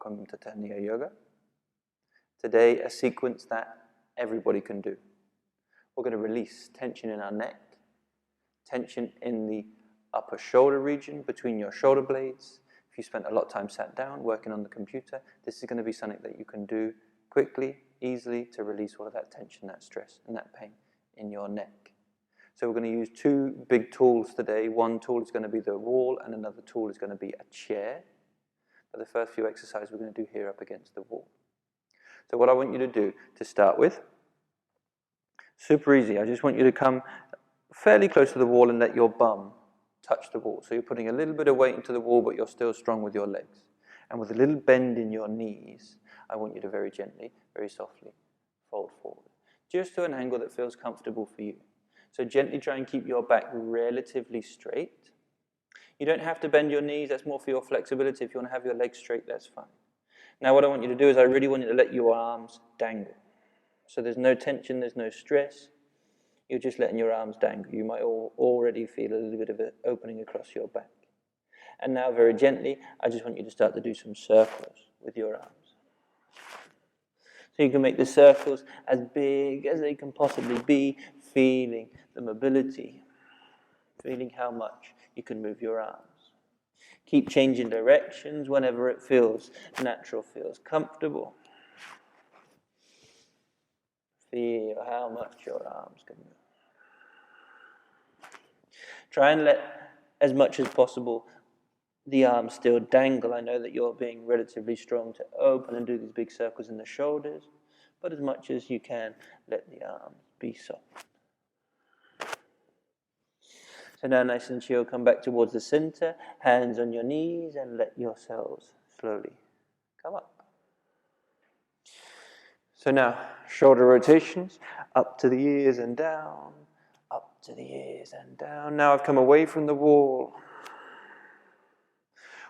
Welcome to Tanya Yoga. Today, a sequence that everybody can do. We're going to release tension in our neck, tension in the upper shoulder region between your shoulder blades. If you spent a lot of time sat down working on the computer, this is going to be something that you can do quickly, easily to release all of that tension, that stress, and that pain in your neck. So we're going to use two big tools today. One tool is going to be the wall, and another tool is going to be a chair. But the first few exercises we're going to do here up against the wall. So what I want you to do to start with, super easy. I just want you to come fairly close to the wall and let your bum touch the wall. So you're putting a little bit of weight into the wall, but you're still strong with your legs. And with a little bend in your knees, I want you to very gently, very softly fold forward, just to an angle that feels comfortable for you. So gently try and keep your back relatively straight. You don't have to bend your knees, that's more for your flexibility. If you want to have your legs straight, that's fine. Now what I want you to do is I really want you to let your arms dangle. So there's no tension, there's no stress. You're just letting your arms dangle. You might already feel a little bit of an opening across your back. And now very gently, I just want you to start to do some circles with your arms. So you can make the circles as big as they can possibly be, feeling the mobility, feeling how much you can move your arms. Keep changing directions whenever it feels natural, feels comfortable. Feel how much your arms can move. Try and let as much as possible the arms still dangle. I know that you're being relatively strong to open and do these big circles in the shoulders, but as much as you can, let the arms be soft. So now nice and chill, come back towards the center, hands on your knees, and let yourselves slowly come up. So now, shoulder rotations, up to the ears and down, up to the ears and down. Now I've come away from the wall.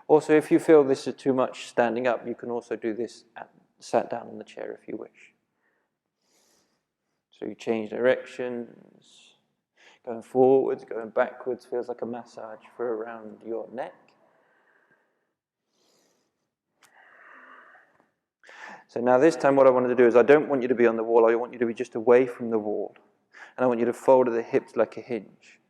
Also, if you feel this is too much standing up, you can also do this sat down on the chair if you wish. So you change directions. Going forwards, going backwards, feels like a massage for around your neck. So now this time what I wanted to do is I don't want you to be on the wall, I want you to be just away from the wall. And I want you to fold the hips like a hinge.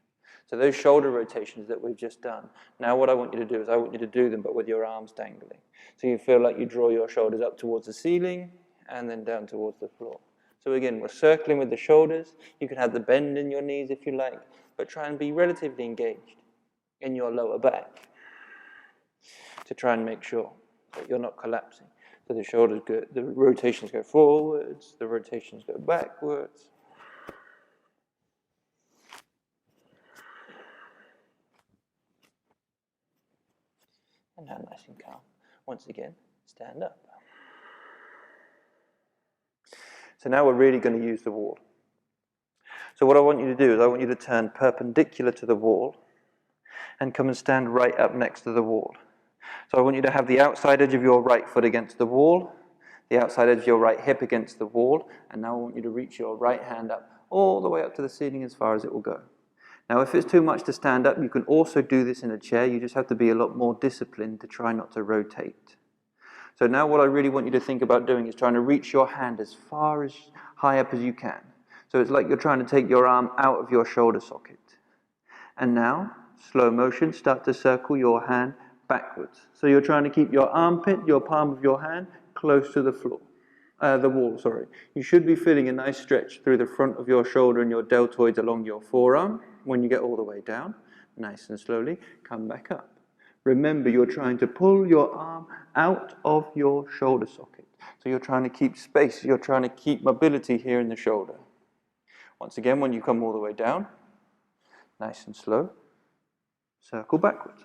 So those shoulder rotations that we've just done, now what I want you to do is I want you to do them but with your arms dangling. So you feel like you draw your shoulders up towards the ceiling and then down towards the floor. So again, we're circling with the shoulders. You can have the bend in your knees if you like, but try and be relatively engaged in your lower back to try and make sure that you're not collapsing. So the shoulders go, the rotations go forwards, the rotations go backwards. And now nice and calm. Once again, stand up. So now we're really going to use the wall. So what I want you to do is I want you to turn perpendicular to the wall and come and stand right up next to the wall. So I want you to have the outside edge of your right foot against the wall, the outside edge of your right hip against the wall, and now I want you to reach your right hand up all the way up to the ceiling as far as it will go. Now if it's too much to stand up, you can also do this in a chair. You just have to be a lot more disciplined to try not to rotate. So now what I really want you to think about doing is trying to reach your hand as far as high up as you can. So it's like you're trying to take your arm out of your shoulder socket. And now, slow motion, start to circle your hand backwards. So you're trying to keep your armpit, your palm of your hand, close to the floor. The wall, sorry. You should be feeling a nice stretch through the front of your shoulder and your deltoids along your forearm. When you get all the way down, nice and slowly, come back up. Remember, you're trying to pull your arm out of your shoulder socket. So you're trying to keep space, you're trying to keep mobility here in the shoulder. Once again, when you come all the way down, nice and slow, circle backwards.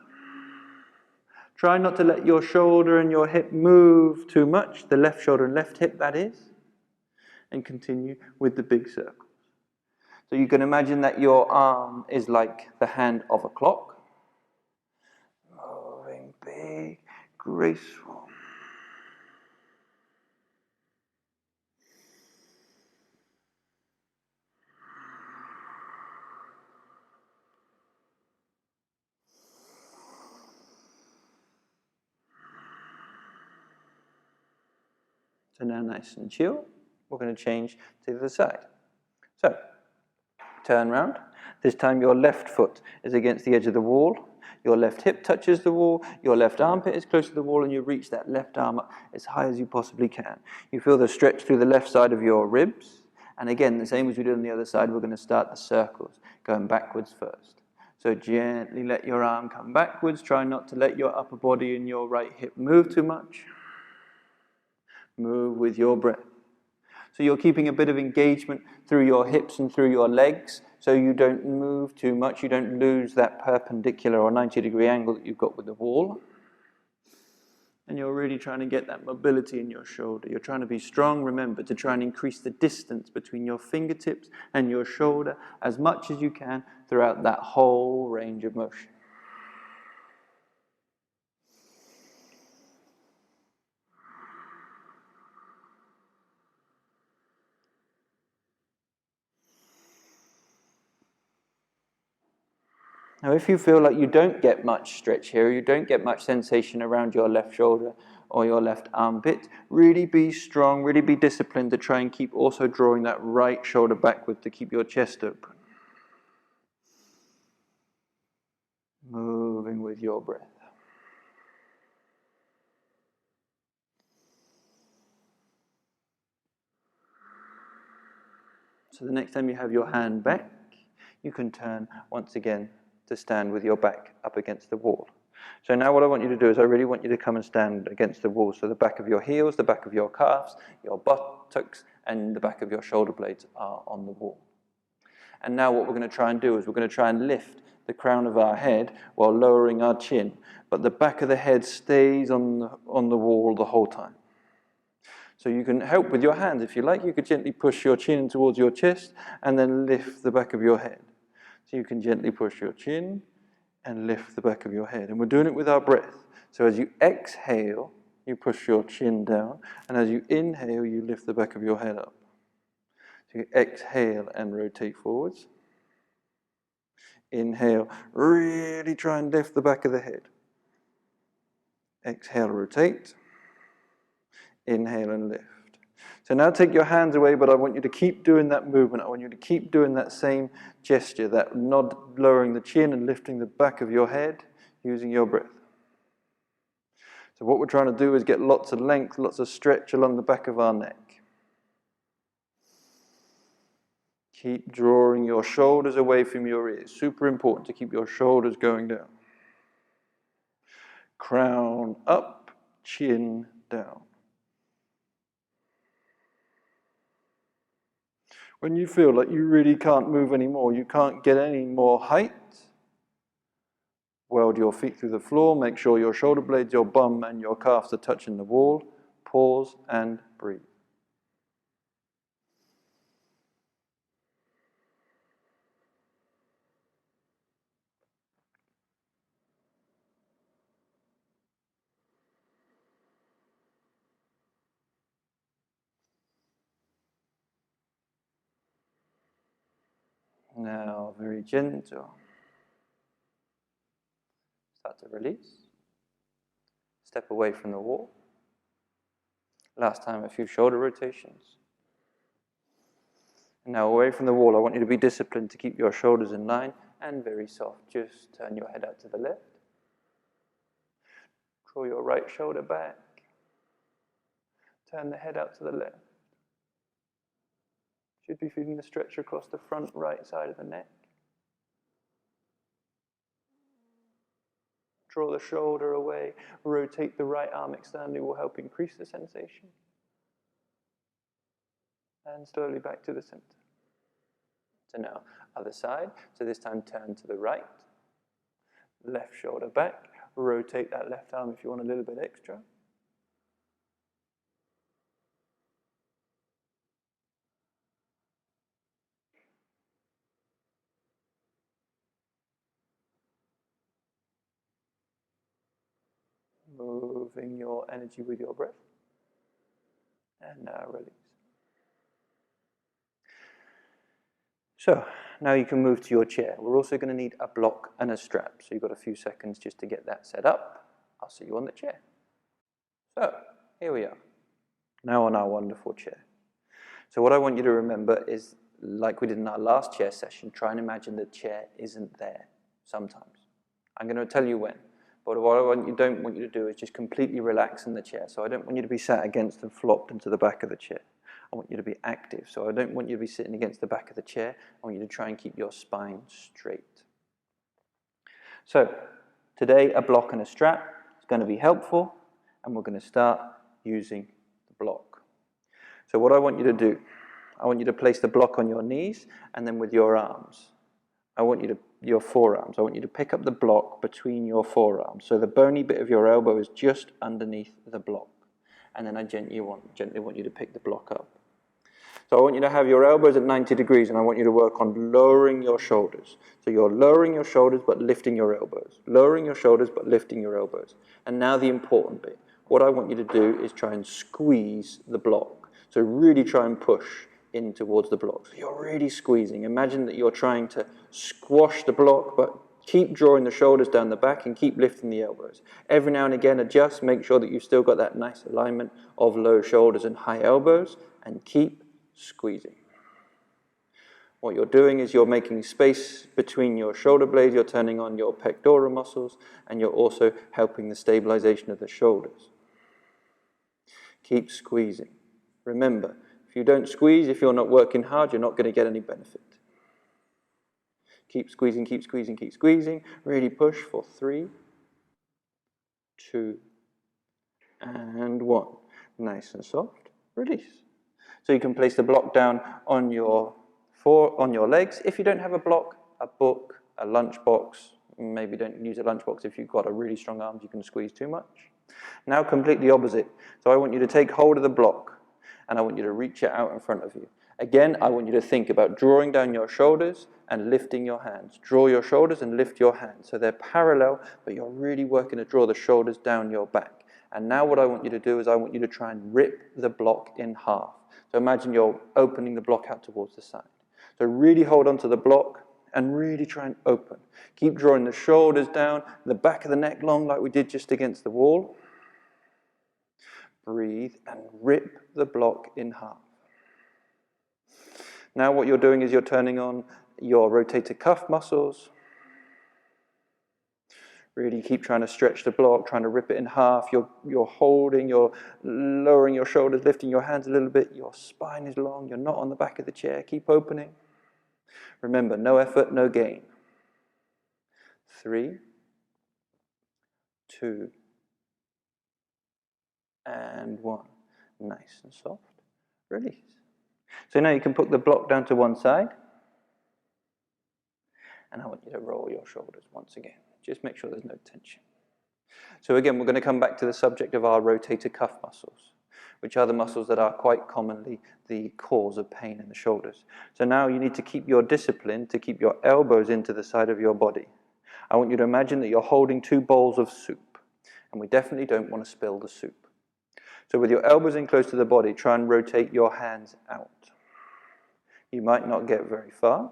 Try not to let your shoulder and your hip move too much, the left shoulder and left hip, that is, and continue with the big circles. So you can imagine that your arm is like the hand of a clock, moving big, graceful. So now nice and chill, we're going to change to the other side. So, turn round. This time your left foot is against the edge of the wall, your left hip touches the wall, your left armpit is close to the wall, and you reach that left arm up as high as you possibly can. You feel the stretch through the left side of your ribs, and again, the same as we did on the other side, we're going to start the circles, going backwards first. So gently let your arm come backwards, try not to let your upper body and your right hip move too much. Move with your breath. So you're keeping a bit of engagement through your hips and through your legs, so you don't move too much, you don't lose that perpendicular or 90-degree angle that you've got with the wall. And you're really trying to get that mobility in your shoulder. You're trying to be strong, remember, to try and increase the distance between your fingertips and your shoulder as much as you can throughout that whole range of motion. Now, if you feel like you don't get much stretch here, you don't get much sensation around your left shoulder or your left armpit, really be strong, really be disciplined to try and keep also drawing that right shoulder backward to keep your chest open. Moving with your breath. So the next time you have your hand back, you can turn once again to stand with your back up against the wall. So now what I want you to do is I really want you to come and stand against the wall. So the back of your heels, the back of your calves, your buttocks, and the back of your shoulder blades are on the wall. And now what we're going to try and do is we're going to try and lift the crown of our head while lowering our chin. But the back of the head stays on the wall the whole time. So you can help with your hands. If you like, you could gently push your chin towards your chest and then lift the back of your head. So you can gently push your chin and lift the back of your head. And we're doing it with our breath. So as you exhale, you push your chin down. And as you inhale, you lift the back of your head up. So you exhale and rotate forwards. Inhale, really try and lift the back of the head. Exhale, rotate. Inhale and lift. So now take your hands away, but I want you to keep doing that movement. I want you to keep doing that same gesture, that nod, lowering the chin and lifting the back of your head using your breath. So what we're trying to do is get lots of length, lots of stretch along the back of our neck. Keep drawing your shoulders away from your ears. Super important to keep your shoulders going down. Crown up, chin down. When you feel like you really can't move anymore, you can't get any more height, weld your feet through the floor, make sure your shoulder blades, your bum, and your calves are touching the wall. Pause and breathe. Now, very gentle. Start to release. Step away from the wall. Last time, a few shoulder rotations. And now, away from the wall, I want you to be disciplined to keep your shoulders in line and very soft. Just turn your head out to the left. Draw your right shoulder back. Turn the head out to the left. Should be feeling the stretch across the front right side of the neck. Draw the shoulder away. Rotate the right arm externally will help increase the sensation. And slowly back to the center. So now, other side. So this time turn to the right. Left shoulder back. Rotate that left arm if you want a little bit extra. Moving your energy with your breath. And now release. So, now you can move to your chair. We're also going to need a block and a strap. So you've got a few seconds just to get that set up. I'll see you on the chair. So, here we are. Now on our wonderful chair. So what I want you to remember is, like we did in our last chair session, try and imagine the chair isn't there sometimes. I'm going to tell you when. But what I don't want you to do is just completely relax in the chair. So I don't want you to be sat against and flopped into the back of the chair. I want you to be active. So I don't want you to be sitting against the back of the chair. I want you to try and keep your spine straight. So today, a block and a strap is going to be helpful, and we're going to start using the block. So what I want you to do, I want you to place the block on your knees, and then with your arms, your forearms, I want you to pick up the block between your forearms. So the bony bit of your elbow is just underneath the block. And then I gently want you to pick the block up. So I want you to have your elbows at 90 degrees, and I want you to work on lowering your shoulders. So you're lowering your shoulders but lifting your elbows. Lowering your shoulders but lifting your elbows. And now the important bit. What I want you to do is try and squeeze the block. So really try and push in towards the block. So you're really squeezing. Imagine that you're trying to squash the block, but keep drawing the shoulders down the back and keep lifting the elbows. Every now and again adjust, make sure that you've still got that nice alignment of low shoulders and high elbows, and keep squeezing. What you're doing is you're making space between your shoulder blades, you're turning on your pectoral muscles, and you're also helping the stabilization of the shoulders. Keep squeezing. Remember, if you don't squeeze, if you're not working hard, you're not going to get any benefit. Keep squeezing, keep squeezing, keep squeezing. Really push for 3, 2, and 1. Nice and soft. Release. So you can place the block down on your legs. If you don't have a block, a book, a lunchbox. Maybe don't use a lunchbox if you've got a really strong arm, you can squeeze too much. Now completely opposite. So I want you to take hold of the block, and I want you to reach it out in front of you. Again, I want you to think about drawing down your shoulders and lifting your hands. Draw your shoulders and lift your hands. So they're parallel, but you're really working to draw the shoulders down your back. And now what I want you to do is I want you to try and rip the block in half. So imagine you're opening the block out towards the side. So really hold onto the block and really try and open. Keep drawing the shoulders down, the back of the neck long like we did just against the wall. Breathe and rip the block in half. Now what you're doing is you're turning on your rotator cuff muscles. Really keep trying to stretch the block, trying to rip it in half. You're holding, you're lowering your shoulders, lifting your hands a little bit. Your spine is long, you're not on the back of the chair. Keep opening. Remember, no effort, no gain. 3, 2, and 1. Nice and soft. Release. So now you can put the block down to one side. And I want you to roll your shoulders once again. Just make sure there's no tension. So again, we're going to come back to the subject of our rotator cuff muscles, which are the muscles that are quite commonly the cause of pain in the shoulders. So now you need to keep your discipline to keep your elbows into the side of your body. I want you to imagine that you're holding 2 bowls of soup, and we definitely don't want to spill the soup. So with your elbows in close to the body, try and rotate your hands out. You might not get very far,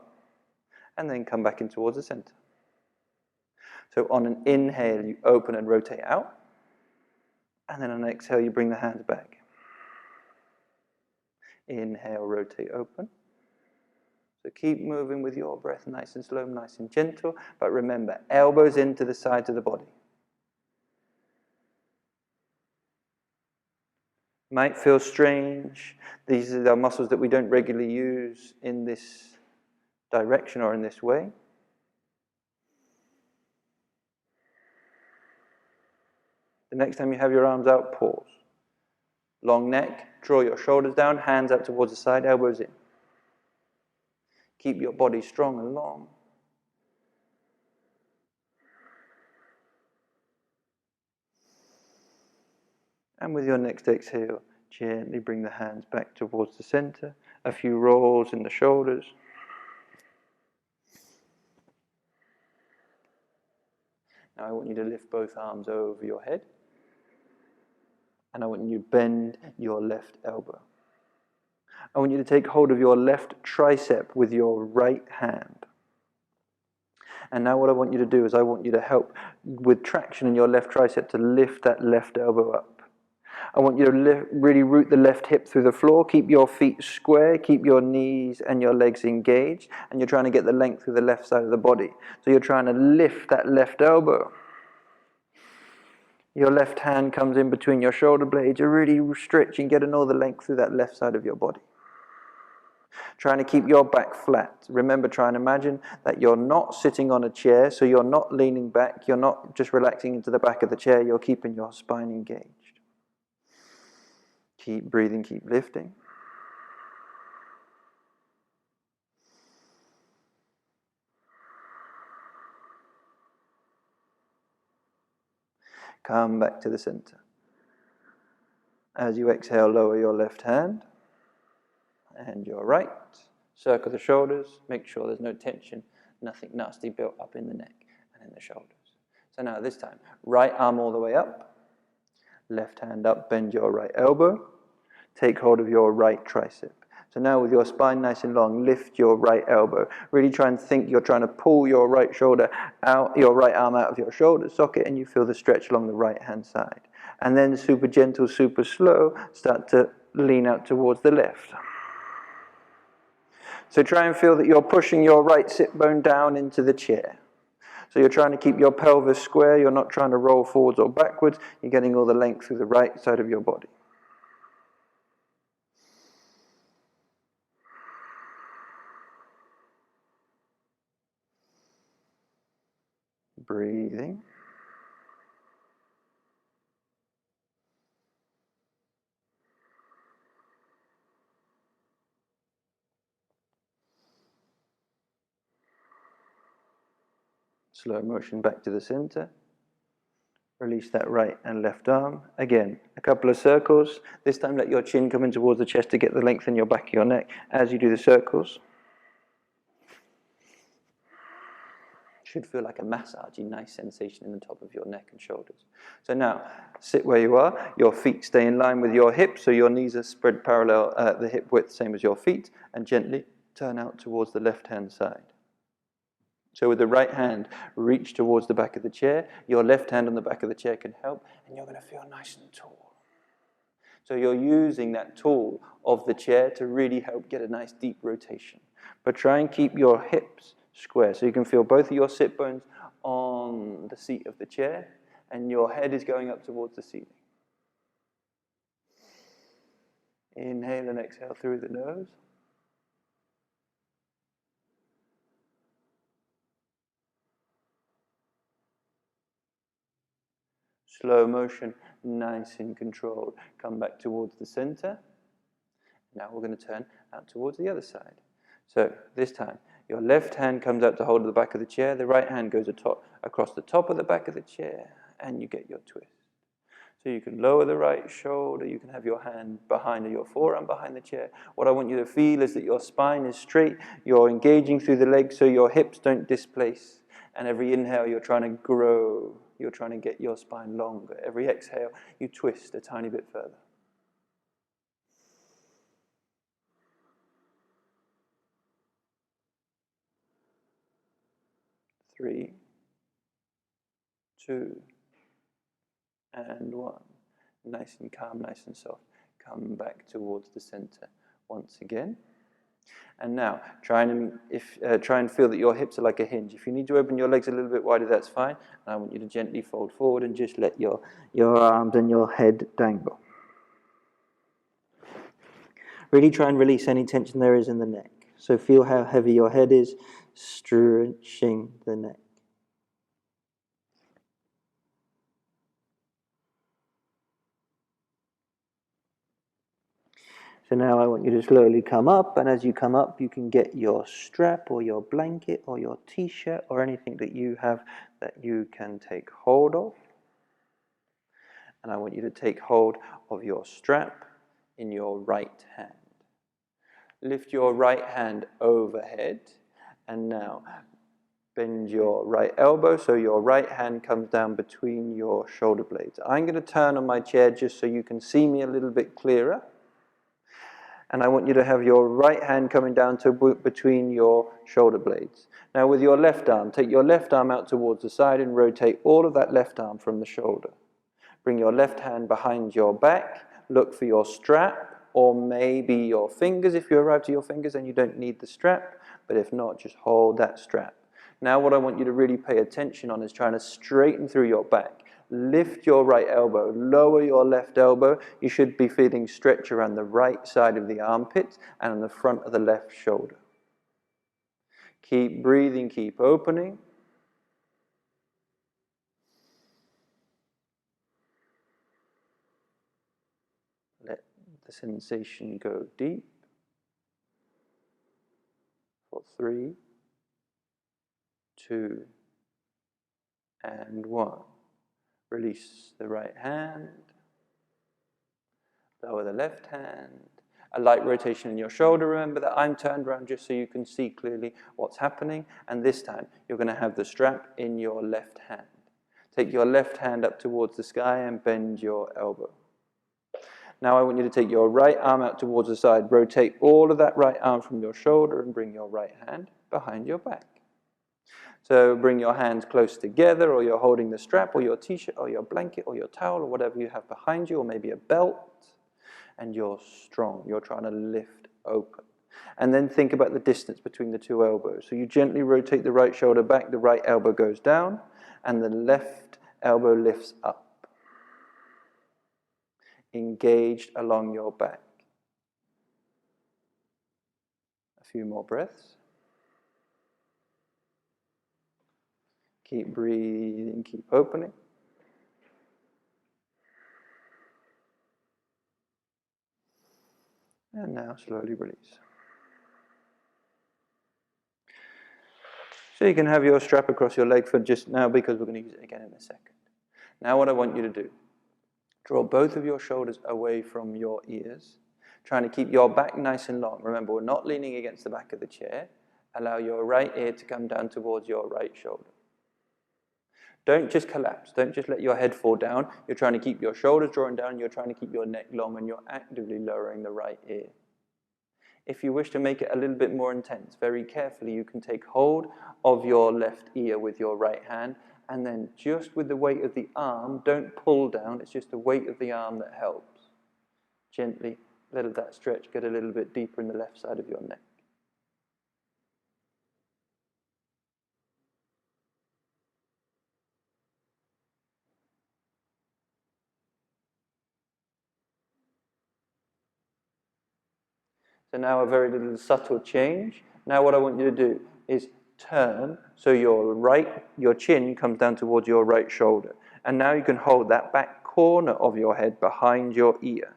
and then come back in towards the center. So on an inhale, you open and rotate out, and then on an exhale, you bring the hands back. Inhale, rotate, open. So keep moving with your breath, nice and slow, nice and gentle, but remember, elbows into the sides of the body. Might feel strange. These are the muscles that we don't regularly use in this direction or in this way. The next time you have your arms out, pause. Long neck, draw your shoulders down, hands out towards the side, elbows in. Keep your body strong and long. And with your next exhale, gently bring the hands back towards the center. A few rolls in the shoulders. Now I want you to lift both arms over your head. And I want you to bend your left elbow. I want you to take hold of your left tricep with your right hand. And now what I want you to do is I want you to help with traction in your left tricep to lift that left elbow up. I want you to really root the left hip through the floor. Keep your feet square. Keep your knees and your legs engaged. And you're trying to get the length through the left side of the body. So you're trying to lift that left elbow. Your left hand comes in between your shoulder blades. You're really stretching, getting all the length through that left side of your body. Trying to keep your back flat. Remember, try and imagine that you're not sitting on a chair, so you're not leaning back. You're not just relaxing into the back of the chair. You're keeping your spine engaged. Keep breathing, keep lifting. Come back to the center. As you exhale, lower your left hand and your right. Circle the shoulders. Make sure there's no tension, nothing nasty built up in the neck and in the shoulders. So now this time, right arm all the way up. Left hand up, bend your right elbow. Take hold of your right tricep. So now with your spine nice and long, lift your right elbow. Really try and think you're trying to pull your right shoulder out, your right arm out of your shoulder socket, and you feel the stretch along the right hand side. And then super gentle, super slow, start to lean out towards the left. So try and feel that you're pushing your right sit bone down into the chair. So you're trying to keep your pelvis square, you're not trying to roll forwards or backwards, you're getting all the length through the right side of your body. Breathing. Slow motion back to the center. Release that right and left arm. Again, a couple of circles. This time let your chin come in towards the chest to get the length in your back of your neck as you do the circles. Should feel like a massaging, nice sensation in the top of your neck and shoulders. So now, sit where you are. Your feet stay in line with your hips, so your knees are spread parallel at the hip width, same as your feet, and gently turn out towards the left-hand side. So with the right hand, reach towards the back of the chair. Your left hand on the back of the chair can help, and you're going to feel nice and tall. So you're using that tool of the chair to really help get a nice deep rotation. But try and keep your hips square, so you can feel both of your sit bones on the seat of the chair, and your head is going up towards the ceiling. Inhale and exhale through the nose. Slow motion, nice and controlled. Come back towards the center. Now we're going to turn out towards the other side. So this time, your left hand comes out to hold the back of the chair. The right hand goes across the top of the back of the chair, and you get your twist. So you can lower the right shoulder. You can have your hand behind, or your forearm behind the chair. What I want you to feel is that your spine is straight. You're engaging through the legs so your hips don't displace. And every inhale, you're trying to grow. You're trying to get your spine longer. Every exhale, you twist a tiny bit further. 3, 2, and 1. Nice and calm, nice and soft. Come back towards the center once again. And now, try and feel that your hips are like a hinge. If you need to open your legs a little bit wider, that's fine. And I want you to gently fold forward and just let your arms and your head dangle. Really try and release any tension there is in the neck. So feel how heavy your head is, stretching the neck. So now I want you to slowly come up, and as you come up, you can get your strap or your blanket or your t-shirt or anything that you have that you can take hold of. And I want you to take hold of your strap in your right hand. Lift your right hand overhead, and now bend your right elbow so your right hand comes down between your shoulder blades. I'm going to turn on my chair just so you can see me a little bit clearer. And I want you to have your right hand coming down to between your shoulder blades. Now with your left arm, take your left arm out towards the side and rotate all of that left arm from the shoulder. Bring your left hand behind your back. Look for your strap or maybe your fingers. If you arrive to your fingers, then you don't need the strap. But if not, just hold that strap. Now what I want you to really pay attention on is trying to straighten through your back. Lift your right elbow, lower your left elbow. You should be feeling stretch around the right side of the armpit and on the front of the left shoulder. Keep breathing, keep opening. Let the sensation go deep. For 3, 2, and 1. Release the right hand. Lower the left hand. A light rotation in your shoulder. Remember that I'm turned around just so you can see clearly what's happening. And this time, you're going to have the strap in your left hand. Take your left hand up towards the sky and bend your elbow. Now I want you to take your right arm out towards the side. Rotate all of that right arm from your shoulder and bring your right hand behind your back. So bring your hands close together, or you're holding the strap or your t-shirt or your blanket or your towel or whatever you have behind you, or maybe a belt, and you're strong. You're trying to lift open. And then think about the distance between the two elbows. So you gently rotate the right shoulder back, the right elbow goes down, and the left elbow lifts up. Engaged along your back. A few more breaths. Keep breathing, keep opening. And now slowly release. So you can have your strap across your leg for just now, because we're going to use it again in a second. Now what I want you to do, draw both of your shoulders away from your ears, trying to keep your back nice and long. Remember, we're not leaning against the back of the chair. Allow your right ear to come down towards your right shoulder. Don't just collapse. Don't just let your head fall down. You're trying to keep your shoulders drawing down. You're trying to keep your neck long, and you're actively lowering the right ear. If you wish to make it a little bit more intense, very carefully you can take hold of your left ear with your right hand, and then just with the weight of the arm, don't pull down, it's just the weight of the arm that helps. Gently let that stretch get a little bit deeper in the left side of your neck. So now a very little subtle change. Now what I want you to do is turn so your chin comes down towards your right shoulder. And now you can hold that back corner of your head behind your ear.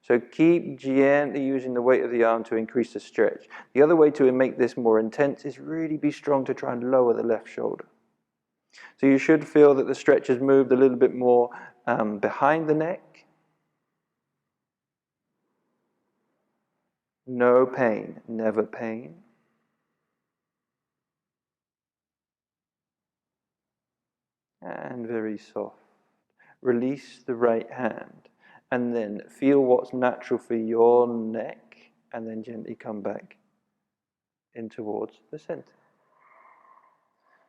So keep gently using the weight of the arm to increase the stretch. The other way to make this more intense is really be strong to try and lower the left shoulder. So you should feel that the stretch has moved a little bit more behind the neck. No pain, never pain. And very soft. Release the right hand. And then feel what's natural for your neck. And then gently come back in towards the center.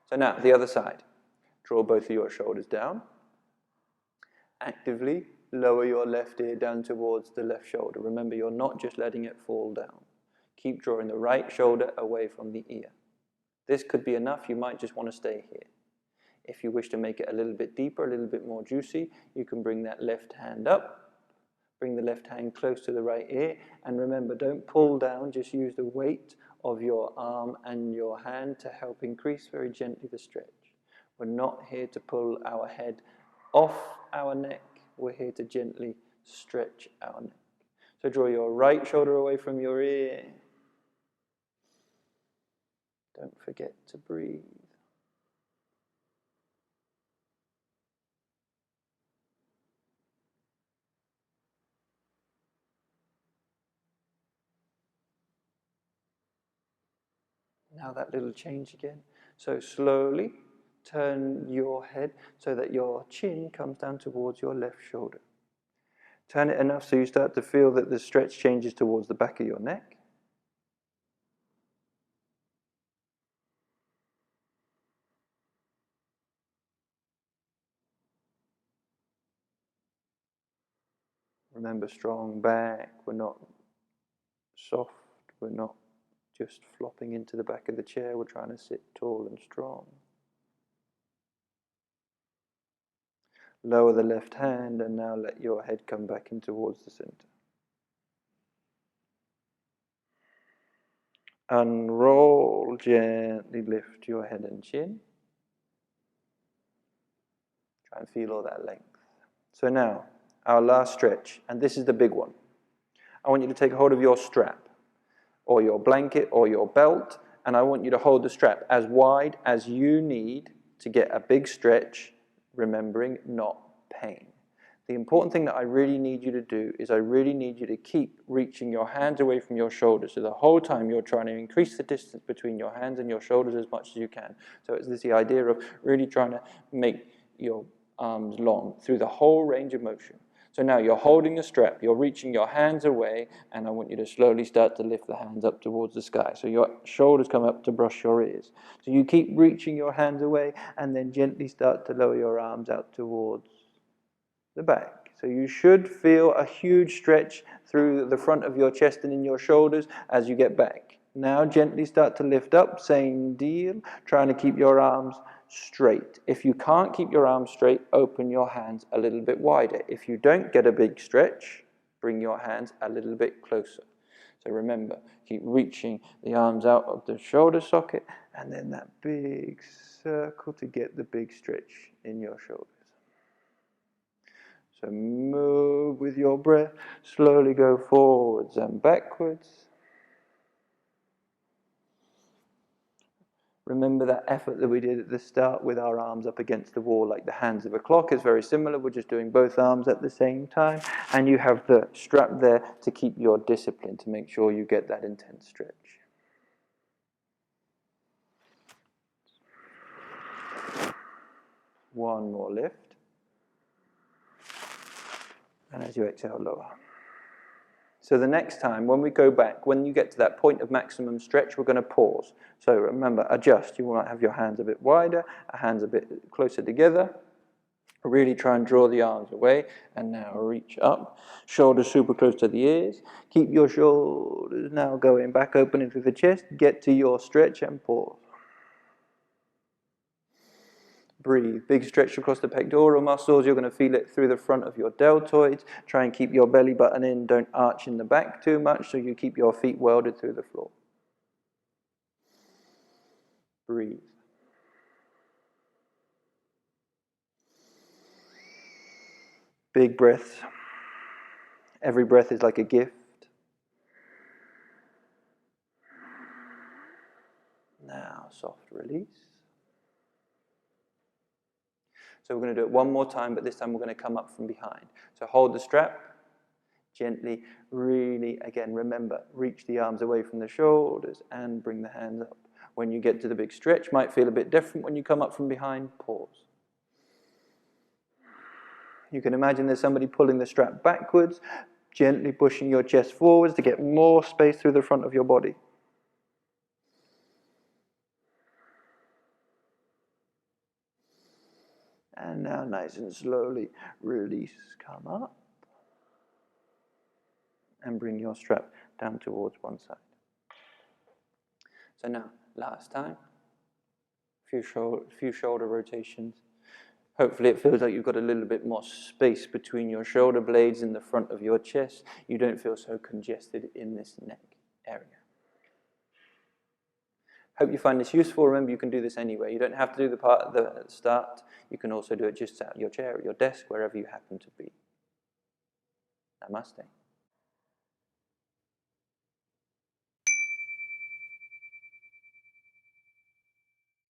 So now, the other side. Draw both of your shoulders down. Actively lower your left ear down towards the left shoulder. Remember, you're not just letting it fall down. Keep drawing the right shoulder away from the ear. This could be enough. You might just want to stay here. If you wish to make it a little bit deeper, a little bit more juicy, you can bring that left hand up. Bring the left hand close to the right ear. And remember, don't pull down. Just use the weight of your arm and your hand to help increase very gently the stretch. We're not here to pull our head off our neck. We're here to gently stretch our neck. So draw your right shoulder away from your ear. Don't forget to breathe. Now that little change again. So slowly turn your head so that your chin comes down towards your left shoulder. Turn it enough so you start to feel that the stretch changes towards the back of your neck. Remember, strong back. We're not soft. We're not just flopping into the back of the chair. We're trying to sit tall and strong. Lower the left hand and now let your head come back in towards the center. Unroll, gently lift your head and chin. Try and feel all that length. So now, our last stretch, and this is the big one. I want you to take hold of your strap, or your blanket, or your belt, and I want you to hold the strap as wide as you need to get a big stretch, remembering not pain. The important thing that I really need you to do is I really need you to keep reaching your hands away from your shoulders. So the whole time you're trying to increase the distance between your hands and your shoulders as much as you can. So it's the idea of really trying to make your arms long through the whole range of motion. So now you're holding the strap, you're reaching your hands away, and I want you to slowly start to lift the hands up towards the sky. So your shoulders come up to brush your ears. So you keep reaching your hands away, and then gently start to lower your arms out towards the back. So you should feel a huge stretch through the front of your chest and in your shoulders as you get back. Now gently start to lift up, same deal, trying to keep your arms straight. If you can't keep your arms straight, open your hands a little bit wider. If you don't get a big stretch, bring your hands a little bit closer. So remember, keep reaching the arms out of the shoulder socket and then that big circle to get the big stretch in your shoulders. So move with your breath, slowly go forwards and backwards. Remember that effort that we did at the start with our arms up against the wall like the hands of a clock is very similar. We're just doing both arms at the same time. And you have the strap there to keep your discipline, to make sure you get that intense stretch. One more lift. And as you exhale, lower. So the next time, when we go back, when you get to that point of maximum stretch, we're going to pause. So remember, adjust. You want to have your hands a bit wider, hands a bit closer together. Really try and draw the arms away. And now reach up. Shoulders super close to the ears. Keep your shoulders now going back, opening through the chest. Get to your stretch and pause. Breathe. Big stretch across the pectoral muscles. You're going to feel it through the front of your deltoids. Try and keep your belly button in. Don't arch in the back too much so you keep your feet welded through the floor. Breathe. Big breaths. Every breath is like a gift. Now, soft release. So we're going to do it one more time, but this time we're going to come up from behind. So hold the strap, gently, really, again, remember, reach the arms away from the shoulders and bring the hands up. When you get to the big stretch, might feel a bit different when you come up from behind, pause. You can imagine there's somebody pulling the strap backwards, gently pushing your chest forwards to get more space through the front of your body. And now nice and slowly release, come up. And bring your strap down towards one side. So now, last time, few shoulder rotations. Hopefully it feels like you've got a little bit more space between your shoulder blades in the front of your chest. You don't feel so congested in this neck area. Hope you find this useful. Remember, you can do this anywhere. You don't have to do the part at the start. You can also do it just at your chair, at your desk, wherever you happen to be. Namaste.